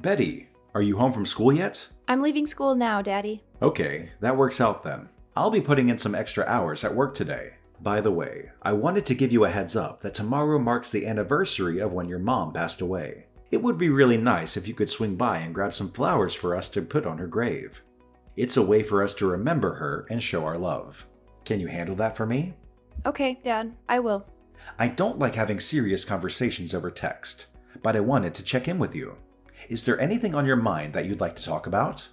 Betty, are you home from school yet? I'm leaving school now, Daddy. Okay, that works out then. I'll be putting in some extra hours at work today. By the way, I wanted to give you a heads up that tomorrow marks the anniversary of when your mom passed away. It would be really nice if you could swing by and grab some flowers for us to put on her grave. It's a way for us to remember her and show our love. Can you handle that for me? Okay, Dad, I will. I don't like having serious conversations over text, but I wanted to check in with you. Is there anything on your mind that you'd like to talk about?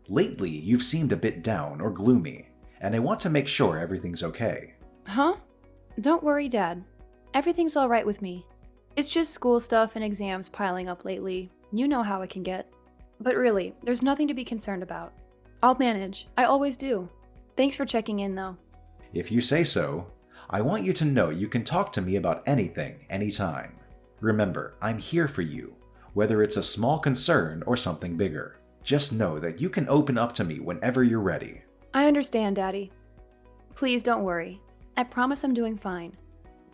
Lately, you've seemed a bit down or gloomy, and I want to make sure everything's okay. Huh? Don't worry, Dad. Everything's all right with me. It's just school stuff and exams piling up lately. You know how it can get. But really, there's nothing to be concerned about. I'll manage. I always do. Thanks for checking in, though. If you say so, I want you to know you can talk to me about anything, anytime. Remember, I'm here for you, whether it's a small concern or something bigger. Just know that you can open up to me whenever you're ready. I understand, Daddy. Please don't worry. I promise I'm doing fine.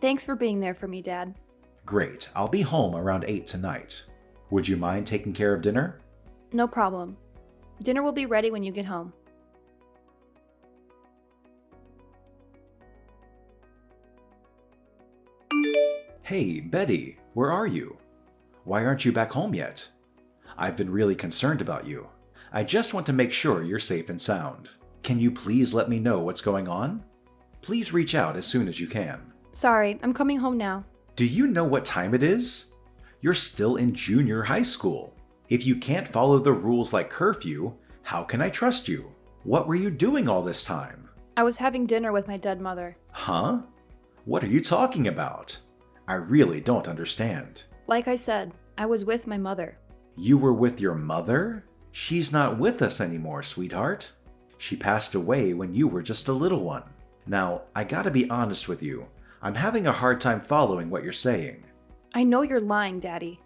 Thanks for being there for me, Dad. Great, I'll be home around 8 tonight. Would you mind taking care of dinner? No problem. Dinner will be ready when you get home. Hey, Betty, where are you? Why aren't you back home yet? I've been really concerned about you. I just want to make sure you're safe and sound. Can you please let me know what's going on? Please reach out as soon as you can. Sorry, I'm coming home now. Do you know what time it is? You're still in junior high school. If you can't follow the rules like curfew, how can I trust you? What were you doing all this time? I was having dinner with my dead mother. Huh? What are you talking about? I really don't understand. Like I said, I was with my mother. You were with your mother? She's not with us anymore, sweetheart. She passed away when you were just a little one. Now, I gotta be honest with you. I'm having a hard time following what you're saying. I know you're lying, Daddy.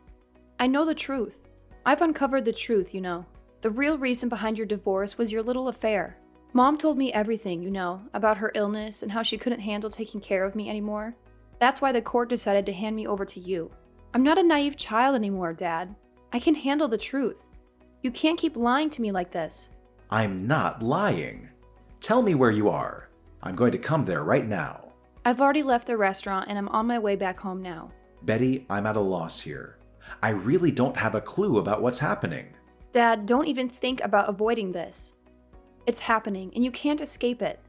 I know the truth. I've uncovered the truth, you know. The real reason behind your divorce was your little affair. Mom told me everything, you know, about her illness and how she couldn't handle taking care of me anymore. That's why the court decided to hand me over to you. I'm not a naive child anymore, Dad. I can handle the truth. You can't keep lying to me like this. I'm not lying. Tell me where you are. I'm going to come there right now. I've already left the restaurant and I'm on my way back home now. Betty, I'm at a loss here. I really don't have a clue about what's happening. Dad, don't even think about avoiding this. It's happening and you can't escape it.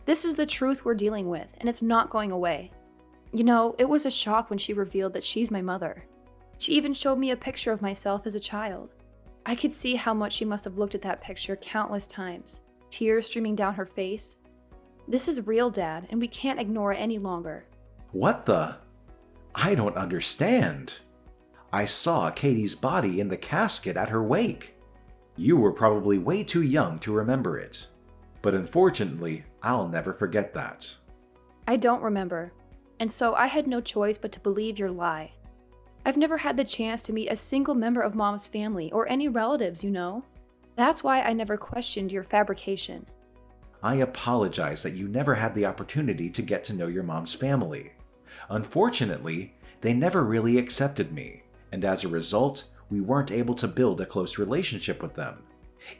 This is the truth we're dealing with and it's not going away. You know, it was a shock when she revealed that she's my mother. She even showed me a picture of myself as a child. I could see how much she must have looked at that picture countless times, tears streaming down her face. This is real, Dad, and we can't ignore it any longer. What the? I don't understand. I saw Katie's body in the casket at her wake. You were probably way too young to remember it. But unfortunately, I'll never forget that. I don't remember, and so I had no choice but to believe your lie. I've never had the chance to meet a single member of Mom's family or any relatives, you know. That's why I never questioned your fabrication. I apologize that you never had the opportunity to get to know your mom's family. Unfortunately, they never really accepted me, and as a result, we weren't able to build a close relationship with them.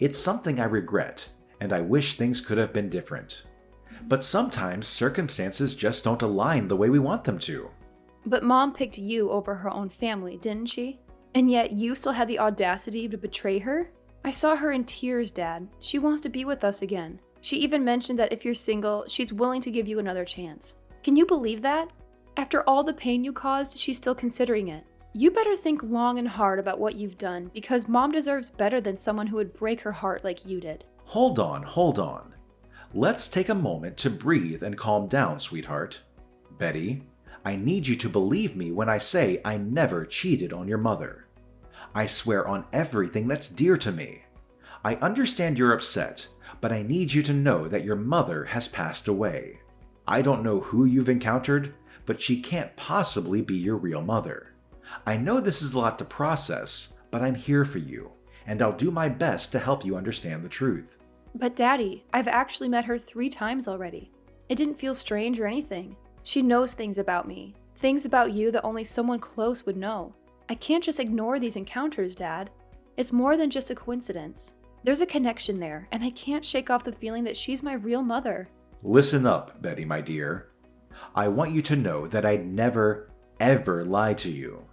It's something I regret, and I wish things could have been different. But sometimes circumstances just don't align the way we want them to. But Mom picked you over her own family, didn't she? And yet you still had the audacity to betray her? I saw her in tears, Dad. She wants to be with us again. She even mentioned that if you're single, she's willing to give you another chance. Can you believe that? After all the pain you caused, she's still considering it. You better think long and hard about what you've done, because Mom deserves better than someone who would break her heart like you did. Hold on. Let's take a moment to breathe and calm down, sweetheart. Betty, I need you to believe me when I say I never cheated on your mother. I swear on everything that's dear to me. I understand you're upset, but I need you to know that your mother has passed away. I don't know who you've encountered, but she can't possibly be your real mother. I know this is a lot to process, but I'm here for you, and I'll do my best to help you understand the truth. But Daddy, I've actually met her 3 times already. It didn't feel strange or anything. She knows things about me, things about you that only someone close would know. I can't just ignore these encounters, Dad. It's more than just a coincidence. There's a connection there, and I can't shake off the feeling that she's my real mother. Listen up, Betty, my dear. I want you to know that I'd never, ever lie to you.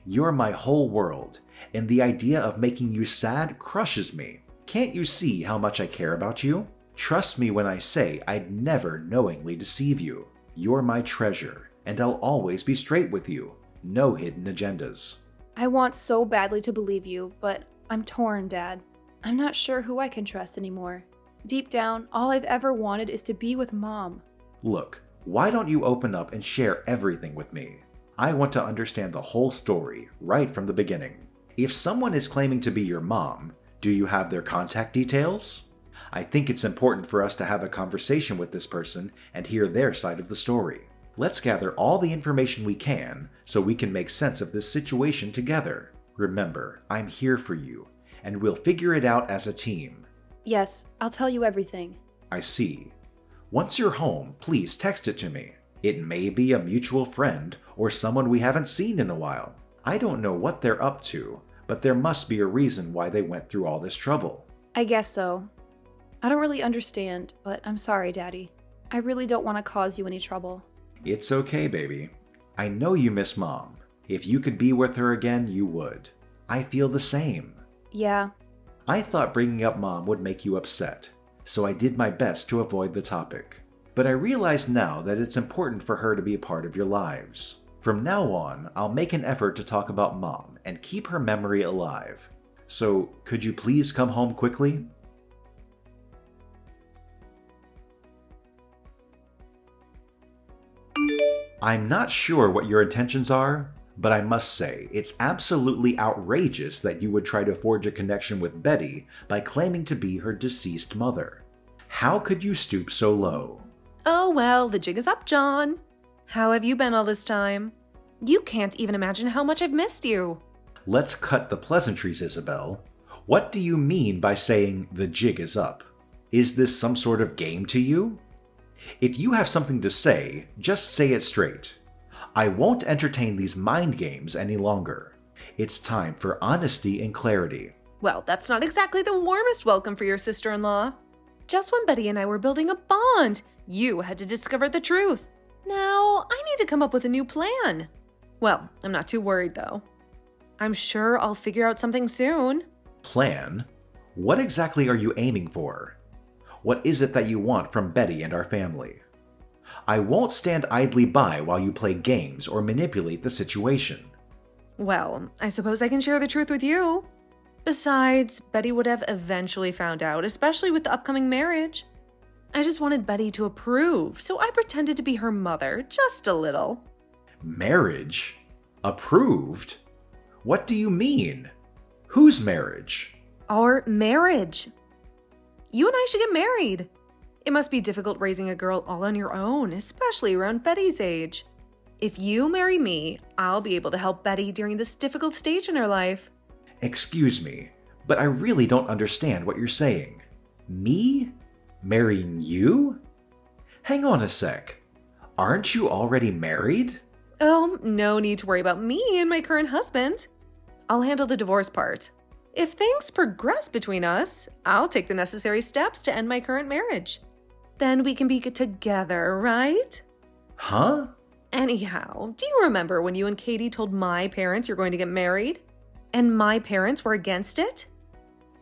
You're my whole world, and the idea of making you sad crushes me. Can't you see how much I care about you? Trust me when I say I'd never knowingly deceive you. You're my treasure, and I'll always be straight with you. No hidden agendas. I want so badly to believe you, but I'm torn, Dad. I'm not sure who I can trust anymore. Deep down, all I've ever wanted is to be with Mom. Look, why don't you open up and share everything with me? I want to understand the whole story, right from the beginning. If someone is claiming to be your mom, do you have their contact details? I think it's important for us to have a conversation with this person and hear their side of the story. Let's gather all the information we can so we can make sense of this situation together. Remember, I'm here for you, and we'll figure it out as a team. Yes, I'll tell you everything. I see. Once you're home, please text it to me. It may be a mutual friend or someone we haven't seen in a while. I don't know what they're up to, but there must be a reason why they went through all this trouble. I guess so. I don't really understand, but I'm sorry, Daddy. I really don't want to cause you any trouble. It's okay, baby. I know you miss Mom. If you could be with her again, you would. I feel the same. Yeah. I thought bringing up Mom would make you upset, so I did my best to avoid the topic. But I realize now that it's important for her to be a part of your lives. From now on, I'll make an effort to talk about Mom and keep her memory alive. So, could you please come home quickly? I'm not sure what your intentions are, but I must say, it's absolutely outrageous that you would try to forge a connection with Betty by claiming to be her deceased mother. How could you stoop so low? Oh well, the jig is up, John. How have you been all this time? You can't even imagine how much I've missed you. Let's cut the pleasantries, Isabel. What do you mean by saying the jig is up? Is this some sort of game to you? If you have something to say, just say it straight. I won't entertain these mind games any longer. It's time for honesty and clarity. Well, that's not exactly the warmest welcome for your sister-in-law. Just when Betty and I were building a bond, you had to discover the truth. Now, I need to come up with a new plan. Well, I'm not too worried though. I'm sure I'll figure out something soon. Plan? What exactly are you aiming for? What is it that you want from Betty and our family? I won't stand idly by while you play games or manipulate the situation. Well, I suppose I can share the truth with you. Besides, Betty would have eventually found out, especially with the upcoming marriage. I just wanted Betty to approve, so I pretended to be her mother, just a little. Marriage? Approved? What do you mean? Whose marriage? Our marriage. You and I should get married. It must be difficult raising a girl all on your own, especially around Betty's age. If you marry me, I'll be able to help Betty during this difficult stage in her life. Excuse me, but I really don't understand what you're saying. Me? Marrying you? Hang on a sec. Aren't you already married? Oh, no need to worry about me and my current husband. I'll handle the divorce part. If things progress between us, I'll take the necessary steps to end my current marriage. Then we can be together, right? Huh? Anyhow, do you remember when you and Katie told my parents you're going to get married? And my parents were against it?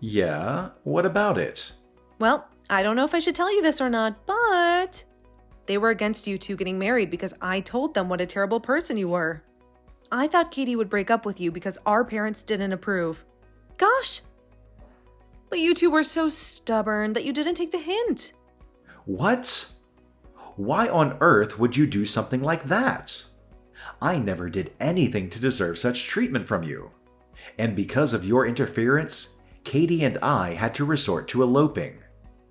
Yeah, what about it? Well, I don't know if I should tell you this or not, but they were against you two getting married because I told them what a terrible person you were. I thought Katie would break up with you because our parents didn't approve. Gosh! But you two were so stubborn that you didn't take the hint. What? Why on earth would you do something like that? I never did anything to deserve such treatment from you. And because of your interference, Katie and I had to resort to eloping.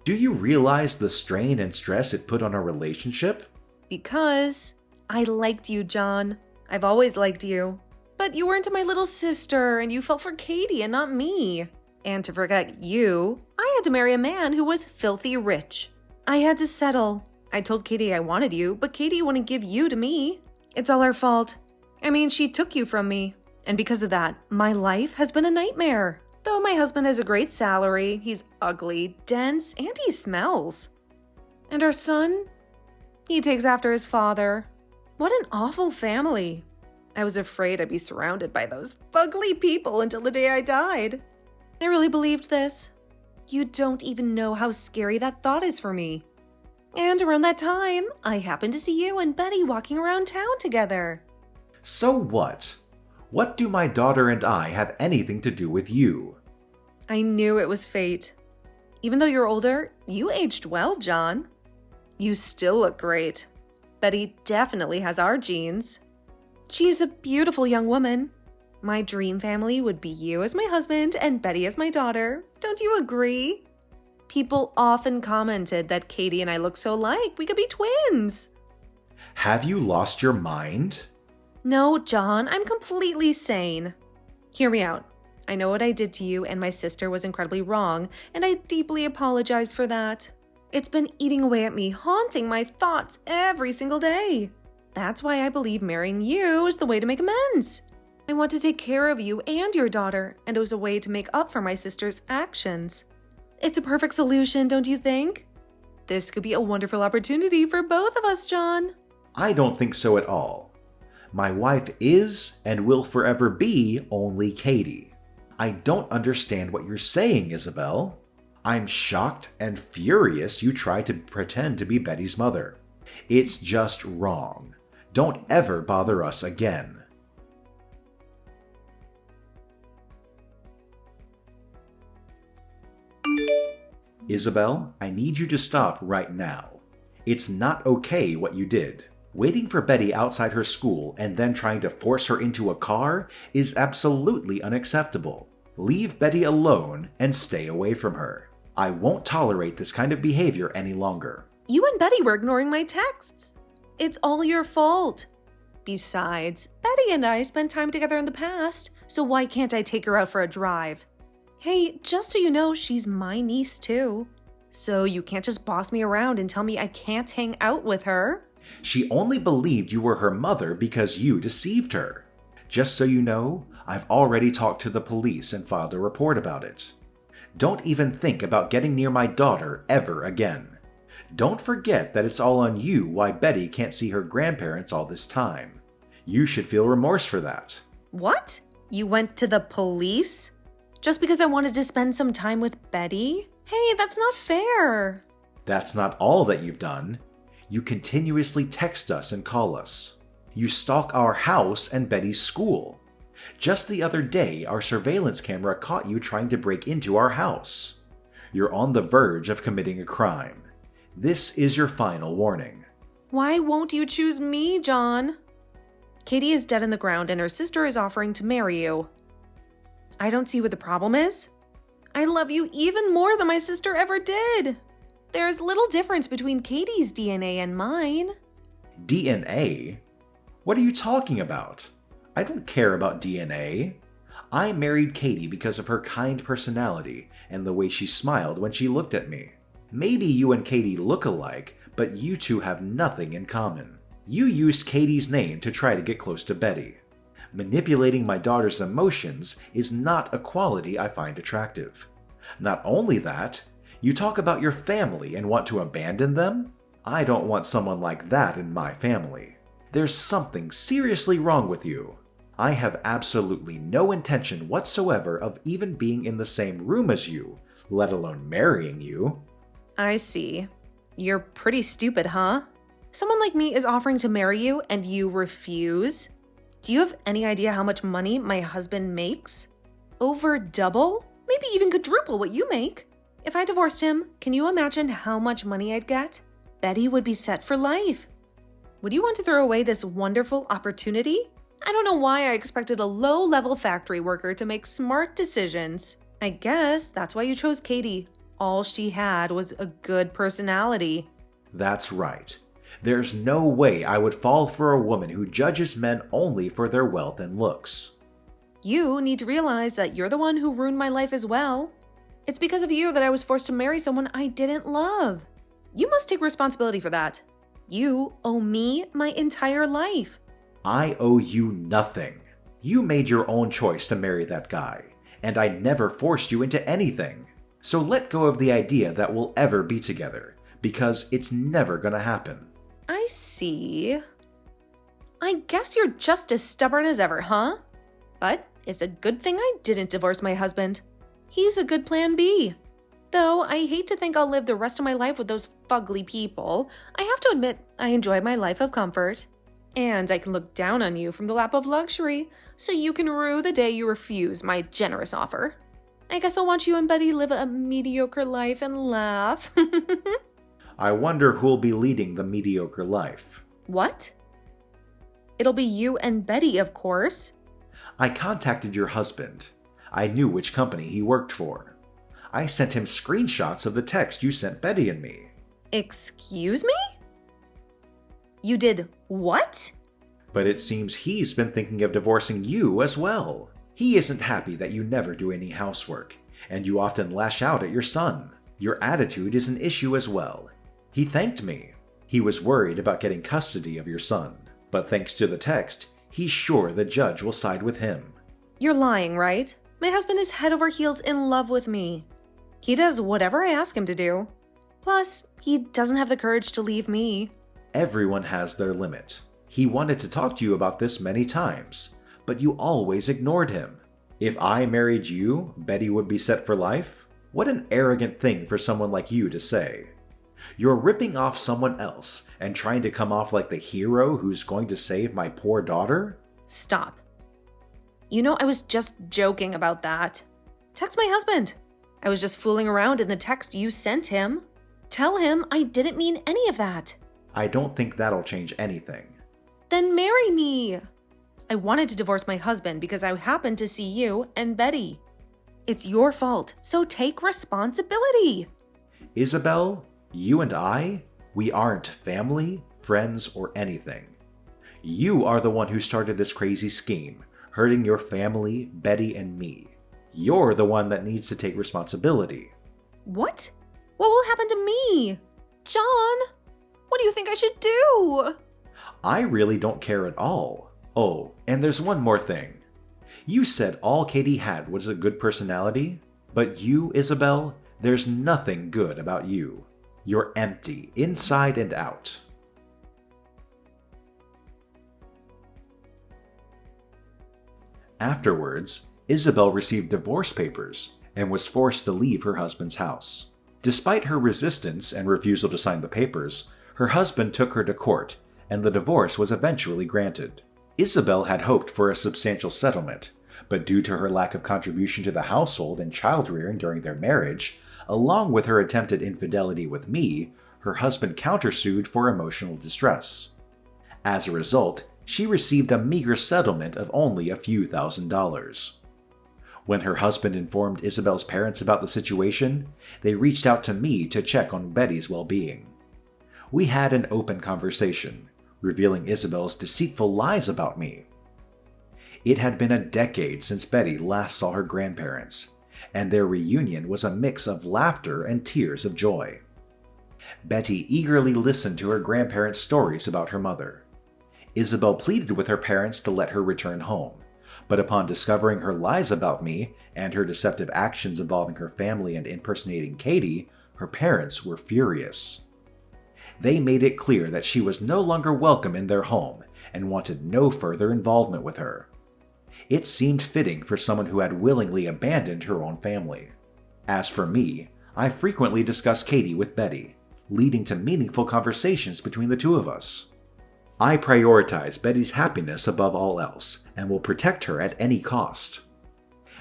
Do you realize the strain and stress it put on our relationship? Because I liked you, John. I've always liked you. But you weren't my little sister, and you fell for Katie and not me. And to forget you, I had to marry a man who was filthy rich. I had to settle. I told Katie I wanted you, but Katie wouldn't give you to me. It's all her fault. I mean, she took you from me. And because of that, my life has been a nightmare. Though my husband has a great salary, he's ugly, dense, and he smells. And our son? He takes after his father. What an awful family. I was afraid I'd be surrounded by those fugly people until the day I died. I really believed this. You don't even know how scary that thought is for me. And around that time, I happened to see you and Betty walking around town together. So what? What do my daughter and I have anything to do with you? I knew it was fate. Even though you're older, you aged well, John. You still look great. Betty definitely has our genes. She's a beautiful young woman. My dream family would be you as my husband and Betty as my daughter. Don't you agree? People often commented that Katie and I look so alike. We could be twins. Have you lost your mind? No, John, I'm completely sane. Hear me out. I know what I did to you and my sister was incredibly wrong, and I deeply apologize for that. It's been eating away at me, haunting my thoughts every single day. That's why I believe marrying you is the way to make amends. I want to take care of you and your daughter, and it was a way to make up for my sister's actions. It's a perfect solution, don't you think? This could be a wonderful opportunity for both of us, John. I don't think so at all. My wife is and will forever be only Katie. I don't understand what you're saying, Isabel. I'm shocked and furious you tried to pretend to be Betty's mother. It's just wrong. Don't ever bother us again. Isabel, I need you to stop right now. It's not okay what you did. Waiting for Betty outside her school and then trying to force her into a car is absolutely unacceptable. Leave Betty alone and stay away from her. I won't tolerate this kind of behavior any longer. You and Betty were ignoring my texts. It's all your fault. Besides, Betty and I spent time together in the past, so why can't I take her out for a drive? Hey, just so you know, she's my niece too. So you can't just boss me around and tell me I can't hang out with her. She only believed you were her mother because you deceived her. Just so you know, I've already talked to the police and filed a report about it. Don't even think about getting near my daughter ever again. Don't forget that it's all on you why Betty can't see her grandparents all this time. You should feel remorse for that. What? You went to the police? Just because I wanted to spend some time with Betty? Hey, that's not fair. That's not all that you've done. You continuously text us and call us. You stalk our house and Betty's school. Just the other day, our surveillance camera caught you trying to break into our house. You're on the verge of committing a crime. This is your final warning. Why won't you choose me, John? Katie is dead in the ground and her sister is offering to marry you. I don't see what the problem is. I love you even more than my sister ever did. There's little difference between Katie's DNA and mine. DNA? What are you talking about? I don't care about DNA. I married Katie because of her kind personality and the way she smiled when she looked at me. Maybe you and Katie look alike, but you two have nothing in common. You used Katie's name to try to get close to Betty. Manipulating my daughter's emotions is not a quality I find attractive. Not only that, you talk about your family and want to abandon them? I don't want someone like that in my family. There's something seriously wrong with you. I have absolutely no intention whatsoever of even being in the same room as you, let alone marrying you. I see. You're pretty stupid, huh? Someone like me is offering to marry you and you refuse? Do you have any idea how much money my husband makes? Over double? Maybe even quadruple what you make. If I divorced him, can you imagine how much money I'd get? Betty would be set for life. Would you want to throw away this wonderful opportunity? I don't know why I expected a low-level factory worker to make smart decisions. I guess that's why you chose Katie. All she had was a good personality. That's right. There's no way I would fall for a woman who judges men only for their wealth and looks. You need to realize that you're the one who ruined my life as well. It's because of you that I was forced to marry someone I didn't love. You must take responsibility for that. You owe me my entire life. I owe you nothing. You made your own choice to marry that guy, and I never forced you into anything. So let go of the idea that we'll ever be together, because it's never gonna happen. I see. I guess you're just as stubborn as ever, huh? But it's a good thing I didn't divorce my husband. He's a good plan B. Though I hate to think I'll live the rest of my life with those fugly people, I have to admit I enjoy my life of comfort. And I can look down on you from the lap of luxury, so you can rue the day you refuse my generous offer. I guess I'll watch you and Betty live a mediocre life and laugh. I wonder who'll be leading the mediocre life. What? It'll be you and Betty, of course. I contacted your husband. I knew which company he worked for. I sent him screenshots of the text you sent Betty and me. Excuse me? You did what? But it seems he's been thinking of divorcing you as well. He isn't happy that you never do any housework, and you often lash out at your son. Your attitude is an issue as well. He thanked me. He was worried about getting custody of your son, but thanks to the text, he's sure the judge will side with him. You're lying, right? My husband is head over heels in love with me. He does whatever I ask him to do. Plus, he doesn't have the courage to leave me. Everyone has their limit. He wanted to talk to you about this many times, but you always ignored him. If I married you, Betty would be set for life? What an arrogant thing for someone like you to say. You're ripping off someone else and trying to come off like the hero who's going to save my poor daughter? Stop. You know, I was just joking about that. Text my husband. I was just fooling around in the text you sent him. Tell him I didn't mean any of that. I don't think that'll change anything. Then marry me. I wanted to divorce my husband because I happened to see you and Betty. It's your fault, so take responsibility. Isabel, you and I, we aren't family, friends, or anything. You are the one who started this crazy scheme, hurting your family, Betty, and me. You're the one that needs to take responsibility. What? What will happen to me? John, what do you think I should do? I really don't care at all. Oh, and there's one more thing. You said all Katie had was a good personality, but you, Isabel, there's nothing good about you. You're empty, inside and out. Afterwards, Isabel received divorce papers and was forced to leave her husband's house. Despite her resistance and refusal to sign the papers, her husband took her to court, and the divorce was eventually granted. Isabel had hoped for a substantial settlement, but due to her lack of contribution to the household and child-rearing during their marriage, along with her attempted infidelity with me, her husband countersued for emotional distress. As a result, she received a meager settlement of only a few $1,000s. When her husband informed Isabel's parents about the situation, they reached out to me to check on Betty's well-being. We had an open conversation, revealing Isabel's deceitful lies about me. It had been a decade since Betty last saw her grandparents, and their reunion was a mix of laughter and tears of joy. Betty eagerly listened to her grandparents' stories about her mother. Isabel pleaded with her parents to let her return home, but upon discovering her lies about me and her deceptive actions involving her family and impersonating Katie, her parents were furious. They made it clear that she was no longer welcome in their home and wanted no further involvement with her. It seemed fitting for someone who had willingly abandoned her own family. As for me, I frequently discussed Katie with Betty, leading to meaningful conversations between the two of us. I prioritize Betty's happiness above all else and will protect her at any cost.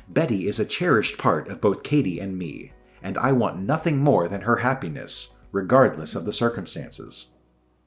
Betty is a cherished part of both Katie and me, and I want nothing more than her happiness, regardless of the circumstances.